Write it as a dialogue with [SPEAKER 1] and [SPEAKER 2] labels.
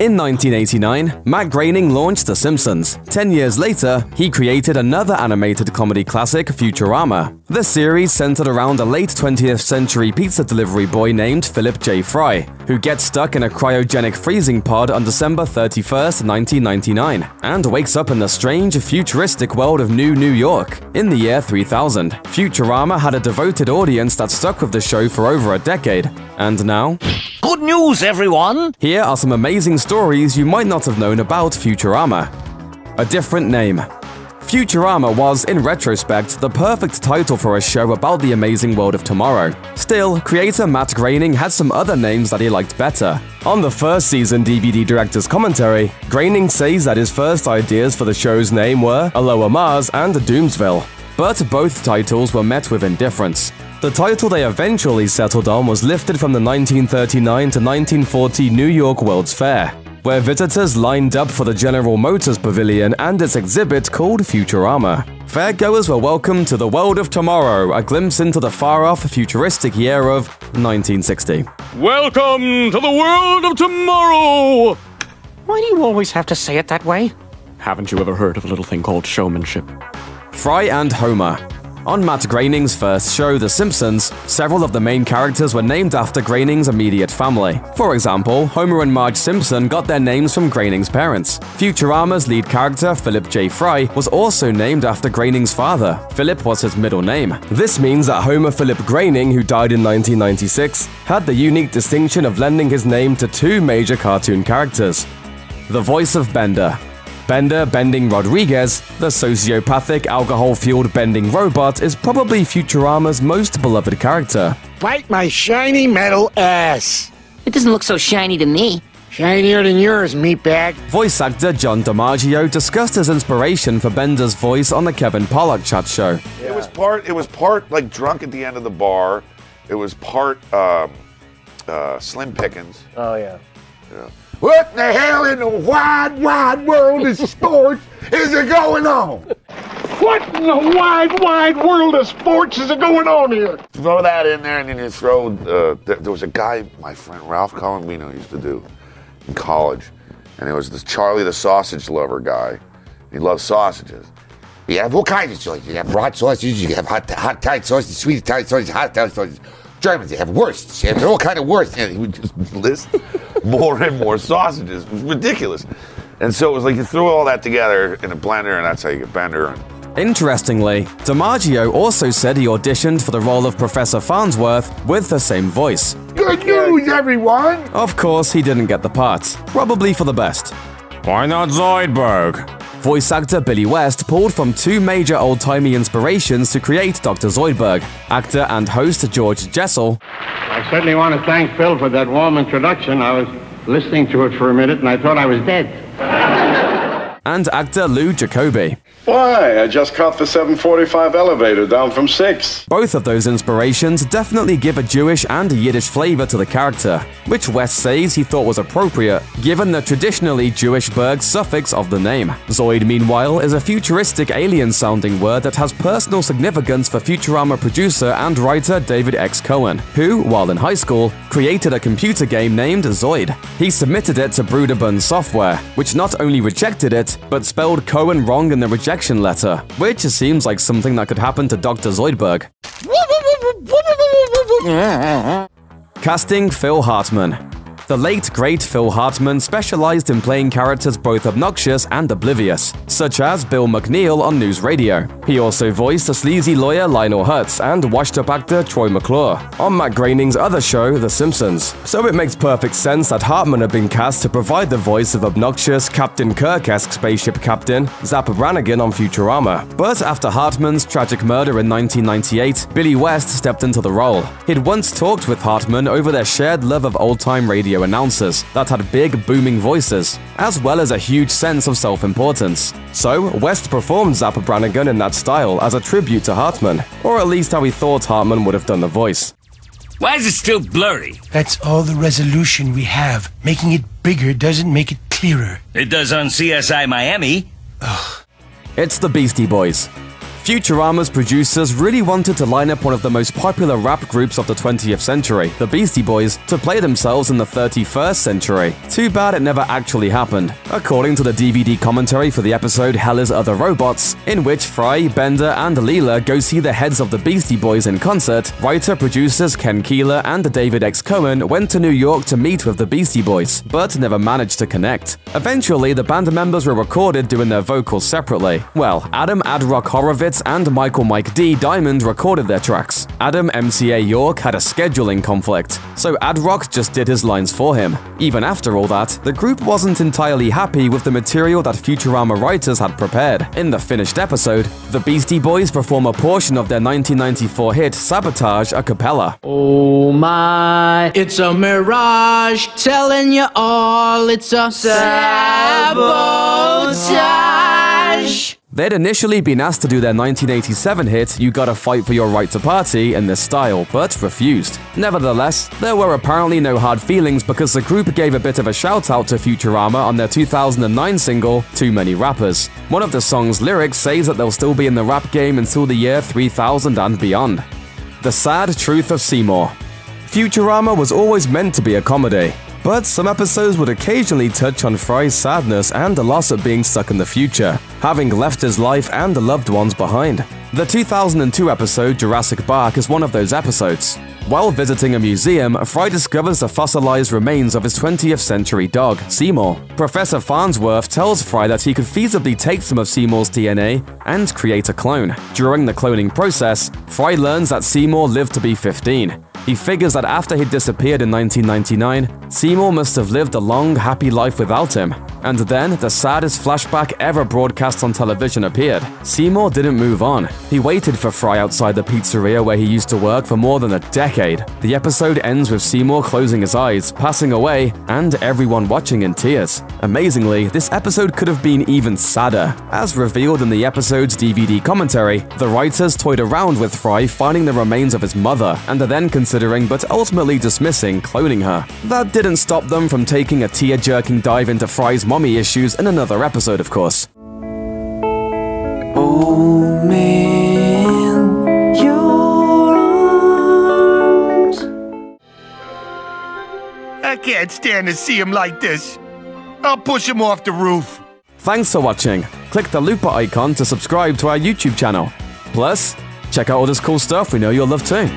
[SPEAKER 1] In 1989, Matt Groening launched The Simpsons. 10 years later, he created another animated comedy classic, Futurama. The series centered around a late 20th century pizza delivery boy named Phillip J. who gets stuck in a cryogenic freezing pod on December 31st, 1999, and wakes up in the strange, futuristic world of New York in the year 3000. Futurama had a devoted audience that stuck with the show for over a decade. And now...
[SPEAKER 2] Good news, everyone!
[SPEAKER 1] Here are some amazing stories you might not have known about Futurama. A different name. Futurama was, in retrospect, the perfect title for a show about the amazing world of tomorrow. Still, creator Matt Groening had some other names that he liked better. On the first season DVD director's commentary, Groening says that his first ideas for the show's name were Aloha Mars and Doomsville, but both titles were met with indifference. The title they eventually settled on was lifted from the 1939 to 1940 New York World's Fair, where visitors lined up for the General Motors Pavilion and its exhibit called Futurama. Fairgoers were welcome to the world of tomorrow, a glimpse into the far-off futuristic year of 1960.
[SPEAKER 3] Welcome to the world of tomorrow!
[SPEAKER 2] Why do you always have to say it that way?
[SPEAKER 3] Haven't you ever heard of a little thing called showmanship?
[SPEAKER 1] Fry and Homer. On Matt Groening's first show, The Simpsons, several of the main characters were named after Groening's immediate family. For example, Homer and Marge Simpson got their names from Groening's parents. Futurama's lead character, Phillip J. was also named after Groening's father. Phillip was his middle name. This means that Homer Phillip Groening, who died in 1996, had the unique distinction of lending his name to two major cartoon characters. The voice of Bender. Bender Bending Rodriguez, the sociopathic, alcohol-fueled bending robot, is probably Futurama's most beloved character.
[SPEAKER 4] Bite my shiny metal ass!
[SPEAKER 5] It doesn't look so shiny to me.
[SPEAKER 4] Shinier than yours, meatbag.
[SPEAKER 1] Voice actor John DiMaggio discussed his inspiration for Bender's voice on the Kevin Pollak Chat Show.
[SPEAKER 6] It was part like drunk at the end of the bar. It was part Slim Pickens.
[SPEAKER 7] Oh, yeah.
[SPEAKER 6] Yeah. What the hell in the wide world of sports is it going on?
[SPEAKER 4] What in the wide world of sports is it going on here?
[SPEAKER 6] Throw that in there, and then you throw, there was a guy my friend Ralph Colombino used to do in college, and it was this Charlie the Sausage Lover guy. He loved sausages. You have all kinds of sausages. You have raw sausages, you have hot tight sausage, sweet Italian sausage, hot Italian sausage. Germans, they have wursts. They have all kind of wursts. And he would just list more and more sausages. It was ridiculous. And so it was like you threw all that together in a blender, and that's how you get Bender.
[SPEAKER 1] Interestingly, DiMaggio also said he auditioned for the role of Professor Farnsworth with the same voice.
[SPEAKER 6] Good news, everyone!
[SPEAKER 1] Of course, he didn't get the part. Probably for the best.
[SPEAKER 3] Why not Zoidberg?
[SPEAKER 1] Voice actor Billy West pulled from two major old-timey inspirations to create Dr. Zoidberg. Actor and host George Jessel.
[SPEAKER 8] I certainly want to thank Phil for that warm introduction. I was listening to it for a minute and I thought I was dead.
[SPEAKER 1] And actor Lou Jacoby.
[SPEAKER 9] Why? I just caught the 745 elevator down from 6.
[SPEAKER 1] Both of those inspirations definitely give a Jewish and a Yiddish flavor to the character, which West says he thought was appropriate, given the traditionally Jewish Berg suffix of the name. Zoid, meanwhile, is a futuristic alien-sounding word that has personal significance for Futurama producer and writer David X. Cohen, who, while in high school, created a computer game named Zoid. He submitted it to Broderbund Software, which not only rejected it, but spelled Cohen wrong in the rejection letter, which seems like something that could happen to Dr. Zoidberg. Casting Phil Hartman. The late, great Phil Hartman specialized in playing characters both obnoxious and oblivious, such as Bill McNeil on News Radio. He also voiced a sleazy lawyer Lionel Hutz and washed-up actor Troy McClure on Matt Groening's other show, The Simpsons. So it makes perfect sense that Hartman had been cast to provide the voice of obnoxious Captain Kirk-esque spaceship captain Zap Brannigan on Futurama. But after Hartman's tragic murder in 1998, Billy West stepped into the role. He'd once talked with Hartman over their shared love of old-time radio announcers that had big, booming voices, as well as a huge sense of self-importance. So, West performed Zap Brannigan in that style as a tribute to Hartman, or at least how he thought Hartman would have done the voice.
[SPEAKER 2] Why is it still blurry?
[SPEAKER 10] That's all the resolution we have. Making it bigger doesn't make it clearer.
[SPEAKER 2] It does on CSI Miami.
[SPEAKER 10] Ugh.
[SPEAKER 1] It's the Beastie Boys. Futurama's producers really wanted to line up one of the most popular rap groups of the 20th century, the Beastie Boys, to play themselves in the 31st century. Too bad it never actually happened. According to the DVD commentary for the episode Hell is Other Robots, in which Fry, Bender, and Leela go see the heads of the Beastie Boys in concert, writer-producers Ken Keeler and David X. Cohen went to New York to meet with the Beastie Boys, but never managed to connect. Eventually, the band members were recorded doing their vocals separately. Well, Adam Adrock Horowitz and Michael Mike D. Diamond recorded their tracks. Adam MCA York had a scheduling conflict, so Adrock just did his lines for him. Even after all that, the group wasn't entirely happy with the material that Futurama writers had prepared. In the finished episode, the Beastie Boys perform a portion of their 1994 hit Sabotage a cappella.
[SPEAKER 7] Oh my, it's a mirage, telling you all it's a sabotage.
[SPEAKER 1] They'd initially been asked to do their 1987 hit You Gotta Fight for Your Right to Party in this style, but refused. Nevertheless, there were apparently no hard feelings because the group gave a bit of a shout out to Futurama on their 2009 single, Too Many Rappers. One of the song's lyrics says that they'll still be in the rap game until the year 3000 and beyond. The Sad Truth of Seymour. Futurama was always meant to be a comedy, but some episodes would occasionally touch on Fry's sadness and the loss of being stuck in the future, having left his life and the loved ones behind. The 2002 episode Jurassic Park is one of those episodes. While visiting a museum, Fry discovers the fossilized remains of his 20th century dog, Seymour. Professor Farnsworth tells Fry that he could feasibly take some of Seymour's DNA and create a clone. During the cloning process, Fry learns that Seymour lived to be 15. He figures that after he disappeared in 1999, Seymour must have lived a long, happy life without him. And then, the saddest flashback ever broadcast on television appeared. Seymour didn't move on. He waited for Fry outside the pizzeria where he used to work for more than a decade. The episode ends with Seymour closing his eyes, passing away, and everyone watching in tears. Amazingly, this episode could have been even sadder. As revealed in the episode's DVD commentary, the writers toyed around with Fry finding the remains of his mother, and are then considering but ultimately dismissing cloning her. That didn't stop them from taking a tear-jerking dive into Fry's mommy issues in another episode, of course.
[SPEAKER 7] Oh man, your arms.
[SPEAKER 10] I can't stand to see him like this. I'll push him off the roof.
[SPEAKER 1] Thanks for watching. Click the looper icon to subscribe to our YouTube channel. Plus, check out all this cool stuff we know you'll love too.